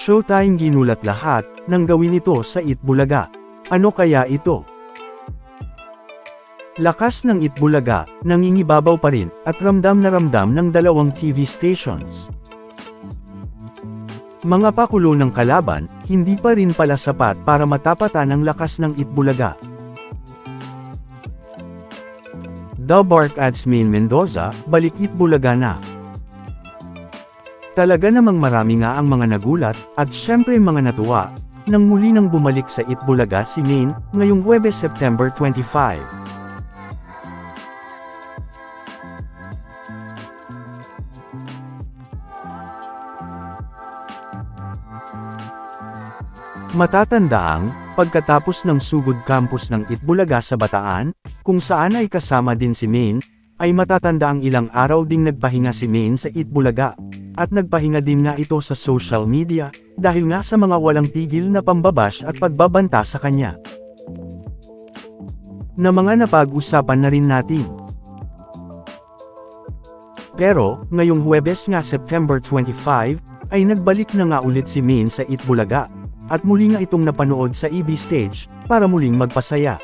Showtime ginulat lahat nang gawin ito sa Itbulaga. Ano kaya ito? Lakas ng Itbulaga, nangingibabaw pa rin, at ramdam na ramdam ng dalawang TV stations. Mga pakulo ng kalaban, hindi pa rin pala sapat para matapatan ang lakas ng Itbulaga. The Bark Ads Main Mendoza, balik Itbulaga na. Talaga namang marami nga ang mga nagulat, at syempre mga natuwa, nang muli nang bumalik sa Itbulaga si Main, ngayong Huwebes September 25. Matatandaang, pagkatapos ng sugod campus ng Itbulaga sa Bataan, kung saan ay kasama din si Main, ay matatandaang ilang araw ding nagpahinga si Main sa Itbulaga, at nagpahinga din nga ito sa social media, dahil nga sa mga walang tigil na pambabash at pagbabanta sa kanya. Na mga napag-usapan na rin natin. Pero, ngayong Huwebes nga September 25, ay nagbalik na nga ulit si Main sa Itbulaga, at muli nga itong napanood sa EB stage, para muling magpasaya.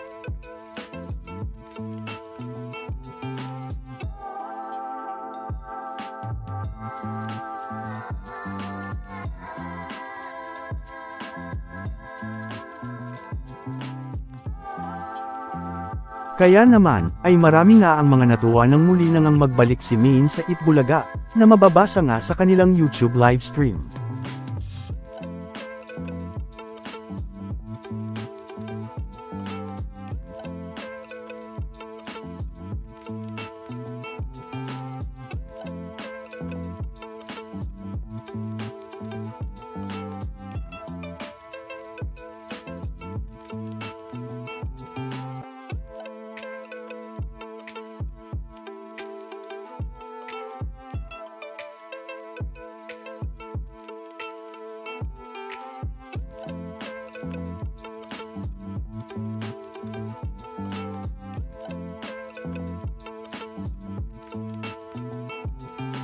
Kaya naman, ay marami nga ang mga natuwa nang muli na ngang magbalik si Main sa Itbulaga, na mababasa nga sa kanilang YouTube livestream.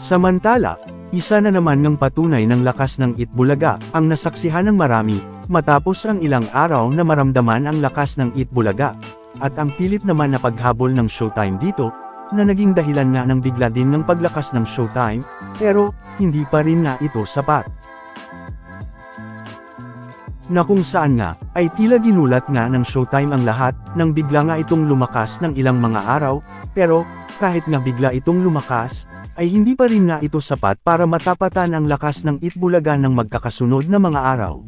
Samantala, isa na naman ng patunay ng lakas ng Itbulaga, ang nasaksihan ng marami, matapos ang ilang araw na maramdaman ang lakas ng Itbulaga, at ang pilit naman na paghabol ng Showtime dito, na naging dahilan nga ng bigla din ng paglakas ng Showtime, pero, hindi pa rin nga ito sapat. Na kung saan nga, ay tila ginulat nga ng Showtime ang lahat, nang bigla nga itong lumakas ng ilang mga araw, pero, kahit nga bigla itong lumakas, ay hindi pa rin nga ito sapat para matapatan ang lakas ng Itbulaga ng magkakasunod na mga araw.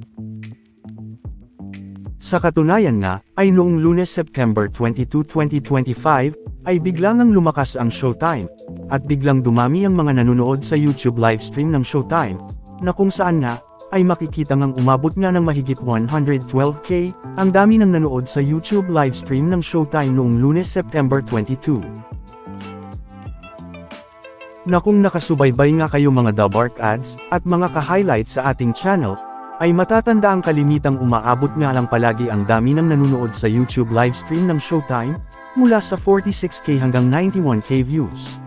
Sa katunayan nga, ay noong Lunes September 22, 2025, ay biglang ang lumakas ang Showtime, at biglang dumami ang mga nanonood sa YouTube livestream ng Showtime, na kung saan nga, ay makikita ngang umabot nga ng mahigit 112K, ang dami ng nanood sa YouTube livestream ng Showtime noong Lunes September 22. Na kung nakasubaybay nga kayo mga The Bark Ads, at mga ka-highlight sa ating channel, ay matatanda ang kalimitang umaabot nga lang palagi ang dami ng nanonood sa YouTube livestream ng Showtime, mula sa 46K hanggang 91K views.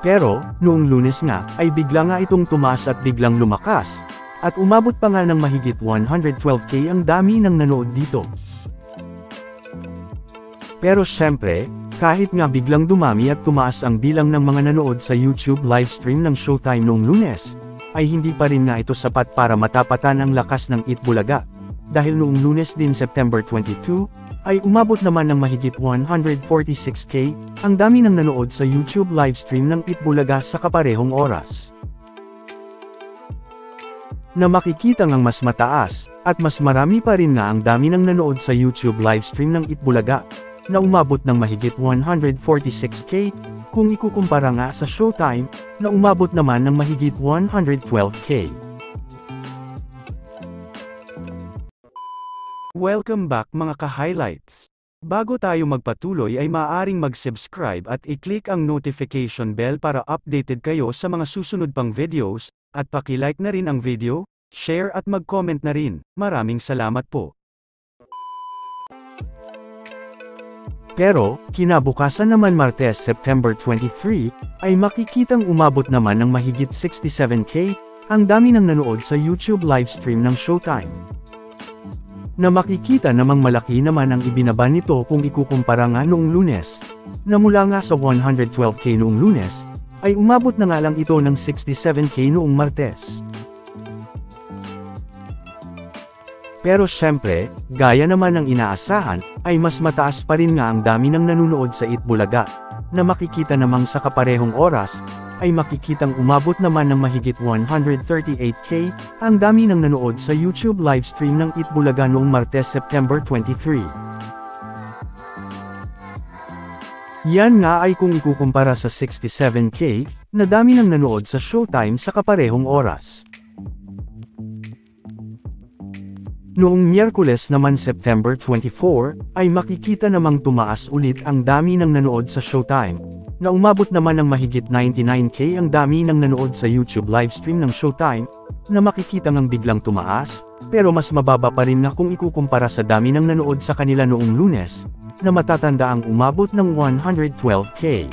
Pero, noong Lunes nga, ay bigla nga itong tumaas at biglang lumakas, at umabot pa nga ng mahigit 112K ang dami ng nanood dito. Pero syempre, kahit nga biglang dumami at tumaas ang bilang ng mga nanood sa YouTube livestream ng Showtime noong Lunes, ay hindi pa rin nga ito sapat para matapatan ang lakas ng Itbulaga, dahil noong Lunes din September 22, ay umabot naman ng mahigit 146K, ang dami ng nanood sa YouTube livestream ng Itbulaga sa kaparehong oras. Na makikita ngang mas mataas, at mas marami pa rin nga ang dami ng nanood sa YouTube livestream ng Itbulaga, na umabot ng mahigit 146K, kung ikukumpara nga sa Showtime, na umabot naman ng mahigit 112K. Welcome back mga ka-highlights. Bago tayo magpatuloy ay maaaring mag-subscribe at i-click ang notification bell para updated kayo sa mga susunod pang videos, at paki-like na rin ang video, share at mag-comment na rin. Maraming salamat po. Pero, kinabukasan naman Martes September 23, ay makikitang umabot naman ng mahigit 67K, ang dami ng nanood sa YouTube livestream ng Showtime. Na makikita namang malaki naman ang ibinaba nito kung ikukumpara nga noong Lunes, na mula nga sa 112k noong Lunes, ay umabot na nga lang ito ng 67k noong Martes. Pero syempre, gaya naman ng inaasahan, ay mas mataas pa rin nga ang dami ng nanonood sa Itbulaga, na makikita namang sa kaparehong oras, ay makikitang umabot naman ng mahigit 138k, ang dami ng nanood sa YouTube livestream ng Itbulaga noong Martes, September 23. Yan nga ay kung ikukumpara sa 67k, na dami ng nanood sa Showtime sa kaparehong oras. Noong Miyerkules naman September 24, ay makikita namang tumaas ulit ang dami ng nanood sa Showtime, na umabot naman ng mahigit 99k ang dami ng nanood sa YouTube livestream ng Showtime, na makikita ngang biglang tumaas, pero mas mababa pa rin na kung ikukumpara sa dami ng nanood sa kanila noong Lunes, na matatanda ang umabot ng 112k.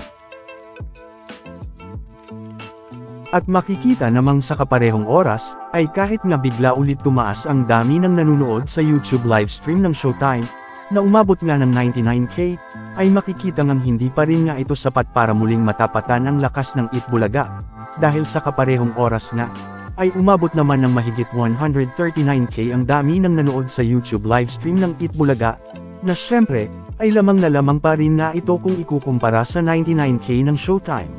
At makikita namang sa kaparehong oras, ay kahit nga bigla ulit tumaas ang dami ng nanonood sa YouTube livestream ng Showtime, na umabot nga ng 99k, ay makikita ngang hindi pa rin nga ito sapat para muling matapatan ang lakas ng Itbulaga, dahil sa kaparehong oras nga, ay umabot naman ng mahigit 139k ang dami ng nanood sa YouTube livestream ng Itbulaga, na syempre, ay lamang na lamang pa rin nga ito kung ikukumpara sa 99k ng Showtime.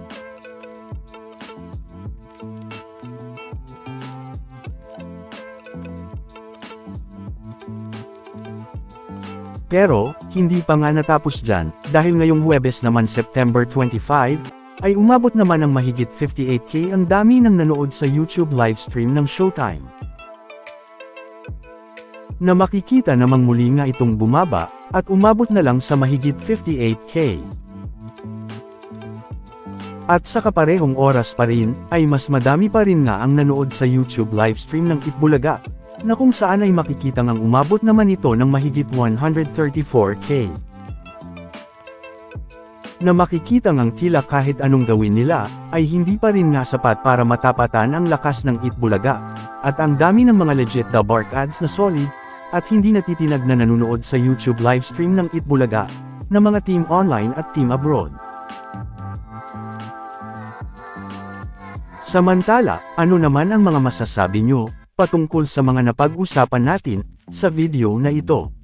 Pero, hindi pa nga natapos dyan, dahil ngayong Huwebes naman September 25, ay umabot naman ng mahigit 58k ang dami ng nanood sa YouTube livestream ng Showtime. Na makikita namang muli nga itong bumaba, at umabot na lang sa mahigit 58k. At sa kaparehong oras pa rin, ay mas madami pa rin nga ang nanood sa YouTube livestream ng Itbulaga, na kung saan ay makikita ngang umabot naman ito ng mahigit 134k. Na makikita ngang tila kahit anong gawin nila, ay hindi pa rin nga sapat para matapatan ang lakas ng Itbulaga, at ang dami ng mga legit na bark ads na solid, at hindi natitinag na nanonood sa YouTube livestream ng Itbulaga, na mga team online at team abroad. Samantala, ano naman ang mga masasabi nyo patungkol sa mga napag-usapan natin sa video na ito?